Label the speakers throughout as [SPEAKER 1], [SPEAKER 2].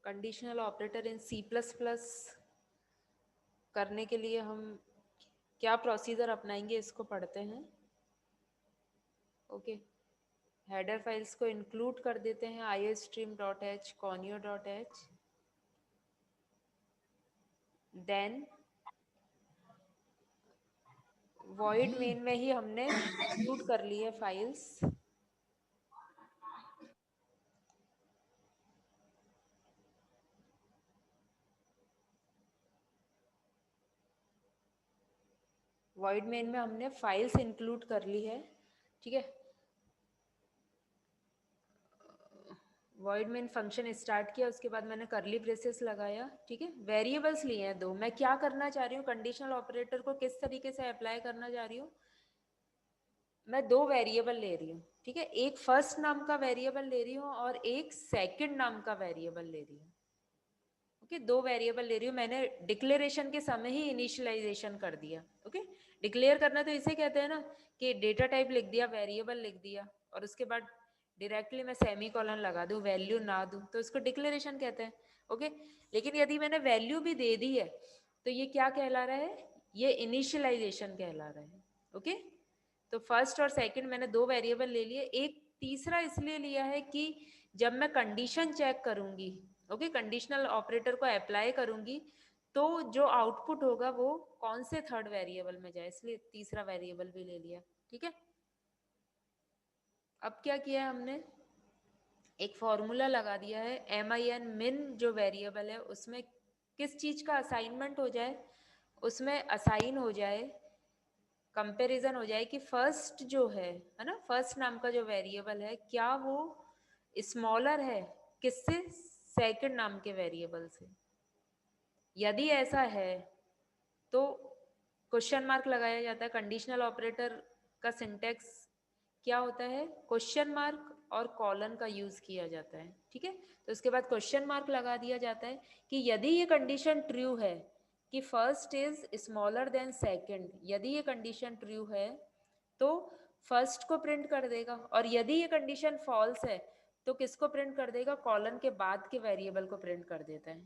[SPEAKER 1] Conditional operator इन C plus plus करने के लिए हम क्या प्रोसीजर अपनाएंगे इसको पढ़ते हैं। ओके, हेडर फाइल्स को इंक्लूड कर देते हैं iostream.h, conio.h। Then void main में ही हमने इंक्लूड कर ली है फाइल्स। void मेन में हमने फाइल्स इंक्लूड कर ली है, ठीक है। void मेन फंक्शन स्टार्ट किया, उसके बाद मैंने करली ब्रेसेस लगाया, ठीक है। वेरिएबल्स लिए हैं दो। मैं क्या करना चाह रही हूँ, कंडीशनल ऑपरेटर को किस तरीके से अप्लाई करना चाह रही हूँ। मैं दो वेरिएबल ले रही हूँ, ठीक है। एक फर्स्ट नाम का वेरिएबल ले रही हूँ और एक सेकंड नाम का वेरिएबल ले रही हूँ। ओके, दो वेरिएबल ले रही हूँ। मैंने डिक्लेरेशन के समय ही इनिशियलाइजेशन कर दिया। ओके, डिक्लेयर करना तो इसे कहते हैं ना कि डेटा टाइप लिख दिया, वेरिएबल लिख दिया और उसके बाद डायरेक्टली मैं सेमी कॉलन लगा दूँ, वैल्यू ना दूँ, तो इसको डिक्लेरेशन कहते हैं। ओके, लेकिन यदि मैंने वैल्यू भी दे दी है तो ये क्या कहला रहा है, ये इनिशियलाइजेशन कहला रहा है। ओके, तो फर्स्ट और सेकंड मैंने दो वेरिएबल ले लिए। एक तीसरा इसलिए लिया है कि जब मैं कंडीशन चेक करूंगी, ओके, कंडीशनल ऑपरेटर को अप्लाई करूंगी, तो जो आउटपुट होगा वो कौन से थर्ड वेरिएबल में जाए, इसलिए तीसरा वेरिएबल भी ले लिया, ठीक है। अब क्या किया है हमने, एक फॉर्मूला लगा दिया है min min जो वेरिएबल है उसमें किस चीज का असाइनमेंट हो जाए, उसमें असाइन हो जाए, कंपैरिजन हो जाए कि फर्स्ट जो है ना, फर्स्ट नाम का जो वेरिएबल है क्या वो स्मॉलर है किससे, सेकंड नाम के वेरिएबल से। यदि ऐसा है तो क्वेश्चन मार्क लगाया जाता है। कंडीशनल ऑपरेटर का सिंटेक्स क्या होता है, क्वेश्चन मार्क और कॉलन का यूज किया जाता है, ठीक है। तो उसके बाद क्वेश्चन मार्क लगा दिया जाता है कि यदि ये कंडीशन ट्रू है कि first is smaller than second, यदि ये कंडीशन ट्रू है तो फर्स्ट को प्रिंट कर देगा, और यदि ये कंडीशन फॉल्स है तो किसको प्रिंट कर देगा, कॉलन के बाद के वेरिएबल को प्रिंट कर देता है,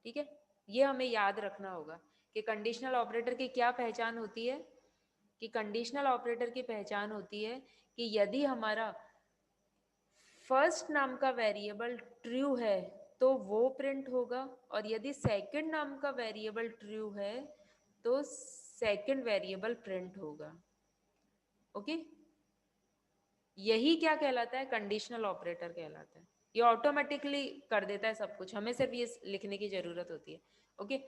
[SPEAKER 1] ठीक है। ये हमें याद रखना होगा कि कंडीशनल ऑपरेटर की क्या पहचान होती है, कि कंडीशनल ऑपरेटर की पहचान होती है कि यदि हमारा फर्स्ट नाम का वेरिएबल ट्रू है तो वो प्रिंट होगा, और यदि सेकंड नाम का वेरिएबल ट्रू है तो सेकंड वेरिएबल प्रिंट होगा। ओके, यही क्या कहलाता है, कंडीशनल ऑपरेटर कहलाता है। ये ऑटोमेटिकली कर देता है सब कुछ, हमें सिर्फ ये लिखने की जरूरत होती है। ओके,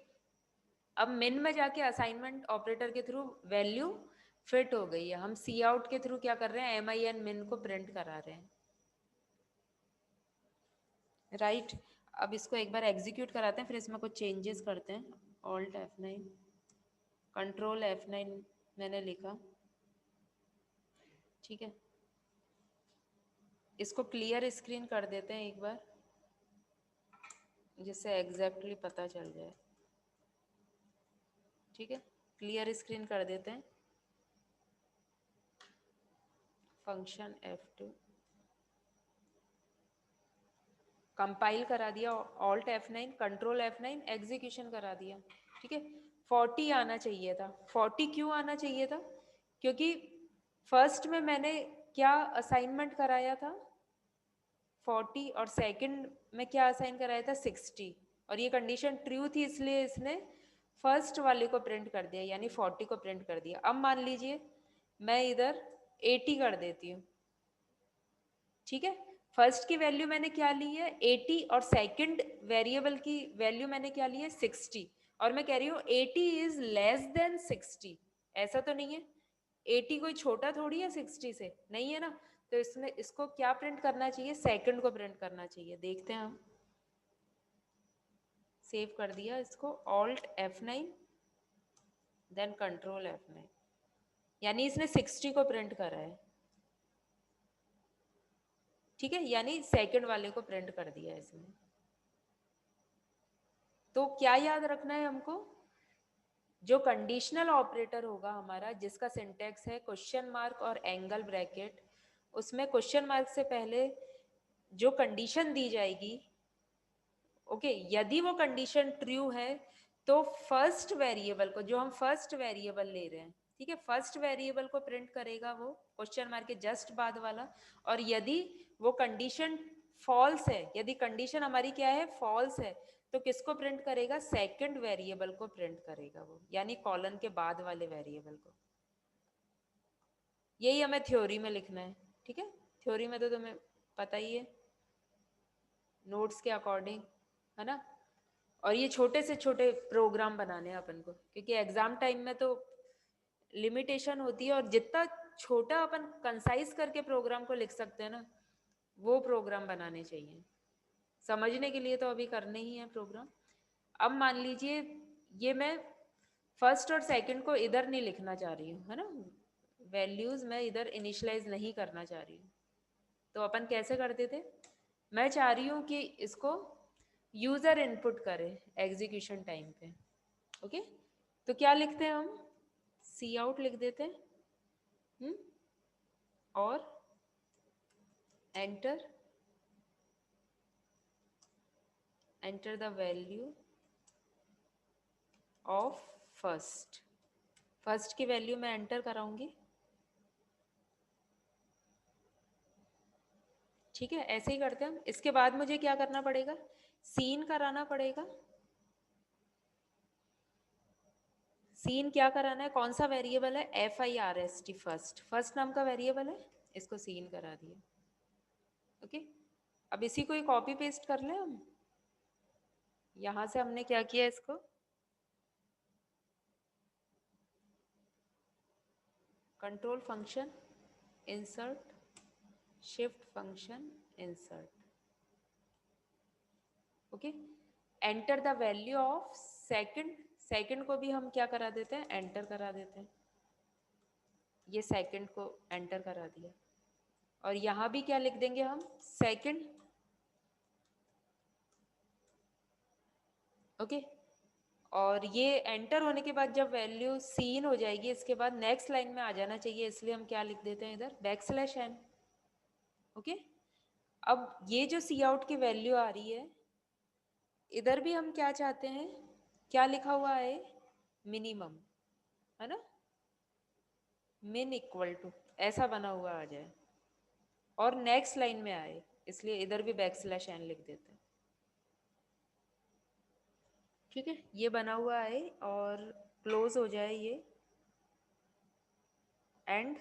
[SPEAKER 1] अब मिन में जाके असाइनमेंट ऑपरेटर के थ्रू वैल्यू फिट हो गई है, हम सी आउट के थ्रू क्या कर रहे हैं, min min को प्रिंट करा रहे हैं, राइट। अब इसको एक बार एग्जीक्यूट कराते हैं, फिर इसमें कुछ चेंजेस करते हैं। ऑल्ट F9, कंट्रोल F9 मैंने लिखा, ठीक है। इसको क्लियर स्क्रीन कर देते हैं एक बार, जिससे एग्जैक्टली पता चल जाए, ठीक है। क्लियर स्क्रीन कर देते हैं, फंक्शन F2 कंपाइल करा दिया, alt F9 control F9 execution करा दिया, ठीक है। 40 आना चाहिए था। 40 क्यों आना चाहिए था, क्योंकि फर्स्ट में मैंने क्या असाइनमेंट कराया था 40, और सेकंड में क्या असाइन कराया था 60, और ये कंडीशन ट्रू थी इसलिए इसने फर्स्ट वाले को प्रिंट कर दिया, यानी 40 को प्रिंट कर दिया। अब मान लीजिए मैं इधर 80 कर देती हूँ, ठीक है। फर्स्ट की वैल्यू मैंने क्या ली है 80, और सेकंड वेरिएबल की वैल्यू मैंने क्या ली है 60, और मैं कह रही हूँ 80 इज लेस देन 60। ऐसा तो नहीं है, 80 कोई छोटा थोड़ी है 60 से, नहीं है ना। तो इसमें इसको क्या प्रिंट करना चाहिए, सेकंड को प्रिंट करना चाहिए। देखते हैं हम, सेव कर दिया इसको, alt F9 then control F9, यानी इसने 60 को प्रिंट करा है, ठीक है, यानी सेकंड वाले को प्रिंट कर दिया इसमें। तो क्या याद रखना है हमको, जो कंडीशनल ऑपरेटर होगा हमारा, जिसका सिंटेक्स है क्वेश्चन मार्क और एंगल ब्रैकेट, उसमें क्वेश्चन मार्क से पहले जो कंडीशन दी जाएगी, ओके, यदि वो कंडीशन ट्रू है तो फर्स्ट वेरिएबल को, जो हम फर्स्ट वेरिएबल ले रहे हैं, ठीक है, फर्स्ट वेरिएबल को प्रिंट करेगा वो क्वेश्चन मार्क के जस्ट बाद वाला। और यदि वो कंडीशन फॉल्स है, यदि कंडीशन हमारी क्या है, फॉल्स है, तो किसको प्रिंट करेगा, सेकंड वेरिएबल को प्रिंट करेगा वो, यानी कॉलन के बाद वाले वेरिएबल को। यही हमें थ्योरी में लिखना है, ठीक है। थ्योरी में तो तुम्हें पता ही है, नोट्स के अकॉर्डिंग, है ना। और ये छोटे से छोटे प्रोग्राम बनाने हैं अपन को, क्योंकि एग्जाम टाइम में तो लिमिटेशन होती है, और जितना छोटा अपन कंसाइज करके प्रोग्राम को लिख सकते हैं ना, वो प्रोग्राम बनाने चाहिए। समझने के लिए तो अभी करने ही है प्रोग्राम। अब मान लीजिए ये मैं फर्स्ट और सेकंड को इधर नहीं लिखना चाह रही हूँ, है ना, वैल्यूज मैं इधर इनिशियलाइज नहीं करना चाह रही हूँ, तो अपन कैसे करते थे, मैं चाह रही हूँ कि इसको यूजर इनपुट करे एग्जीक्यूशन टाइम पे। ओके, तो क्या लिखते हैं हम, सी आउट लिख देते हैं, और enter enter the value of first. First की वैल्यू मैं एंटर कराऊंगी, ठीक है, ऐसे ही करते हैं हम। इसके बाद मुझे क्या करना पड़ेगा, सीन कराना पड़ेगा। सीन क्या कराना है, कौन सा वेरिएबल है, FIRST, फर्स्ट, फर्स्ट नाम का वेरिएबल है, इसको सीन करा दिया। ओके, अब इसी को ही कॉपी पेस्ट कर लें हम। यहां से हमने क्या किया, इसको control function insert, shift function insert. Okay, enter the value of second, second को भी हम क्या करा देते हैं, एंटर करा देते हैं। ये सेकंड को एंटर करा दिया, और यहां भी क्या लिख देंगे हम, सेकंड। ओके, और ये एंटर होने के बाद जब वैल्यू सीन हो जाएगी, इसके बाद नेक्स्ट लाइन में आ जाना चाहिए, इसलिए हम क्या लिख देते हैं इधर, \n। ओके, अब ये जो सी आउट की वैल्यू आ रही है, इधर भी हम क्या चाहते हैं, क्या लिखा हुआ है, मिनिमम, है ना, मिन इक्वल टू, ऐसा बना हुआ आ जाए, और नेक्स्ट लाइन में आए, इसलिए इधर भी \n लिख देते हैं। ठीक है, ये बना हुआ है, और क्लोज हो जाए ये, एंड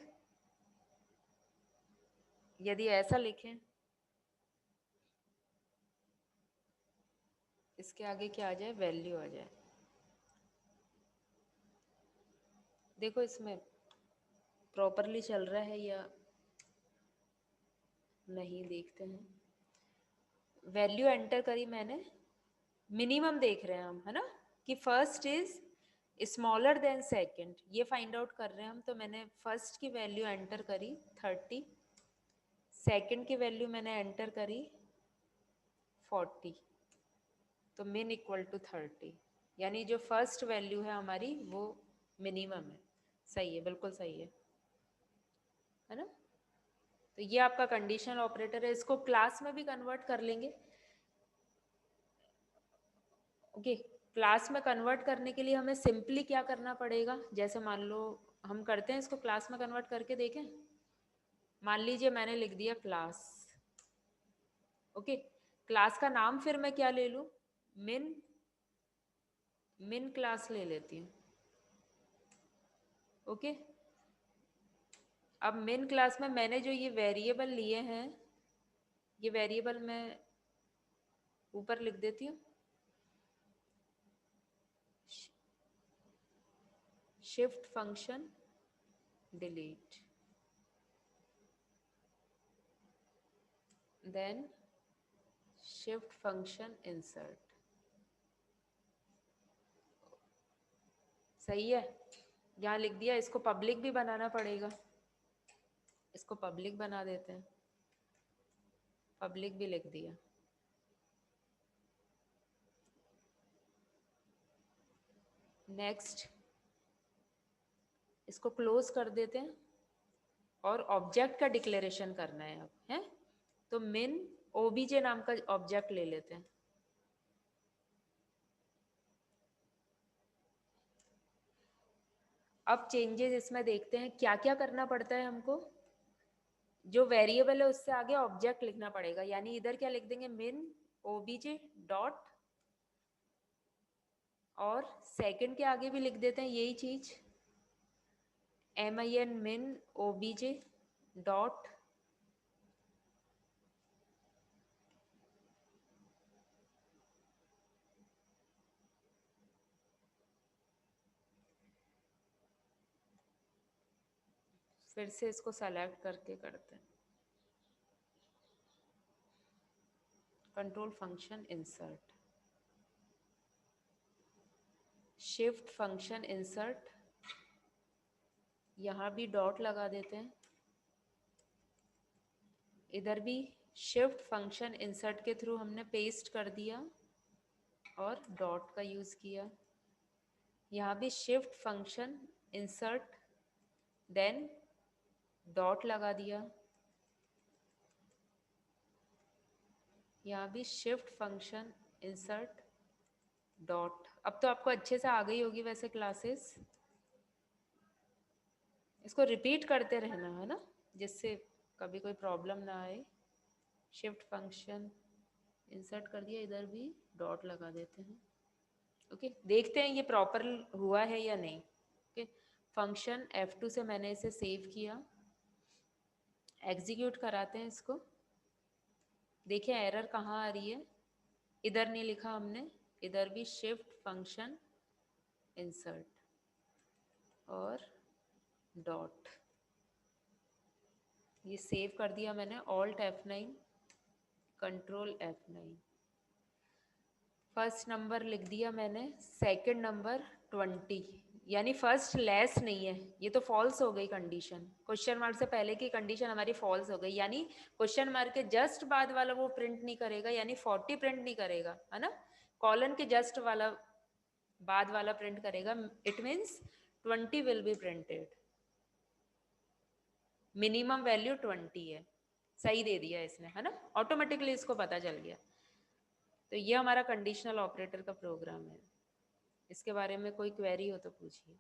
[SPEAKER 1] यदि ऐसा लिखें, इसके आगे क्या आ जाए, वैल्यू आ जाए। देखो इसमें प्रॉपरली चल रहा है या नहीं, देखते हैं। वैल्यू एंटर करी मैंने, मिनिमम देख रहे हैं हम, है ना, कि first is smaller than second, ये फाइंड आउट कर रहे हैं हम। तो मैंने फर्स्ट की वैल्यू एंटर करी 30, सेकंड की वैल्यू मैंने एंटर करी 40, तो मिन इक्वल टू 30, यानी जो फर्स्ट वैल्यू है हमारी वो मिनिमम है। सही है, बिल्कुल सही है ना। तो ये आपका कंडीशनल ऑपरेटर है, इसको क्लास में भी कन्वर्ट कर लेंगे। ओके, क्लास में कन्वर्ट करने के लिए हमें सिंपली क्या करना पड़ेगा, जैसे मान लो हम करते हैं, इसको क्लास में कन्वर्ट करके देखें। मान लीजिए मैंने लिख दिया क्लास। ओके, क्लास का नाम फिर मैं क्या ले लूं, मिन, मिन क्लास ले लेती हूँ। ओके, अब मिन क्लास में मैंने जो ये वेरिएबल लिए हैं, ये वेरिएबल मैं ऊपर लिख देती हूँ, shift function delete, then shift function insert. सही है, यहाँ लिख दिया। इसको पब्लिक भी बनाना पड़ेगा, इसको पब्लिक बना देते हैं, पब्लिक भी लिख दिया। नेक्स्ट, इसको क्लोज कर देते हैं, और ऑब्जेक्ट का डिक्लेरेशन करना है अब, है तो मिन ओबीजे नाम का ऑब्जेक्ट ले लेते हैं। अब चेंजेस इसमें देखते हैं क्या क्या करना पड़ता है हमको। जो वेरिएबल है उससे आगे ऑब्जेक्ट लिखना पड़ेगा, यानी इधर क्या लिख देंगे, मिन ओबीजे डॉट, और सेकंड के आगे भी लिख देते हैं यही चीज, min min obj डॉट, फिर से इसको सेलेक्ट करके करते हैं, control function insert, shift function insert, यहाँ भी डॉट लगा देते हैं, इधर भी शिफ्ट फंक्शन इंसर्ट के थ्रू हमने पेस्ट कर दिया और डॉट का यूज़ किया, यहाँ भी shift function insert then dot लगा दिया, यहाँ भी शिफ्ट फंक्शन इंसर्ट डॉट। अब तो आपको अच्छे से आ गई होगी वैसे क्लासेस, इसको रिपीट करते रहना है ना, जिससे कभी कोई प्रॉब्लम ना आए। शिफ्ट फंक्शन इंसर्ट कर दिया, इधर भी डॉट लगा देते हैं। ओके, देखते हैं ये प्रॉपर हुआ है या नहीं। ओके, फंक्शन F2 से मैंने इसे सेव किया, एग्जीक्यूट कराते हैं इसको। देखिए एरर कहाँ आ रही है, इधर नहीं लिखा हमने, इधर भी शिफ्ट फंक्शन इंसर्ट और डॉट, ये सेव कर दिया मैंने, alt F9 control F9, first number लिख दिया मैंने, सेकंड नंबर 20, यानी फर्स्ट लेस नहीं है, ये तो फॉल्स हो गई कंडीशन, क्वेश्चन मार्क से पहले की कंडीशन हमारी फॉल्स हो गई, यानी क्वेश्चन मार्क के जस्ट बाद वाला वो प्रिंट नहीं करेगा, यानी 40 प्रिंट नहीं करेगा, है ना, कॉलन के जस्ट वाला बाद वाला प्रिंट करेगा, it means 20 will be printed, minimum value 20 है, सही दे दिया इसने, है ना, ऑटोमेटिकली इसको पता चल गया। तो ये हमारा कंडीशनल ऑपरेटर का प्रोग्राम है, इसके बारे में कोई क्वेरी हो तो पूछिए।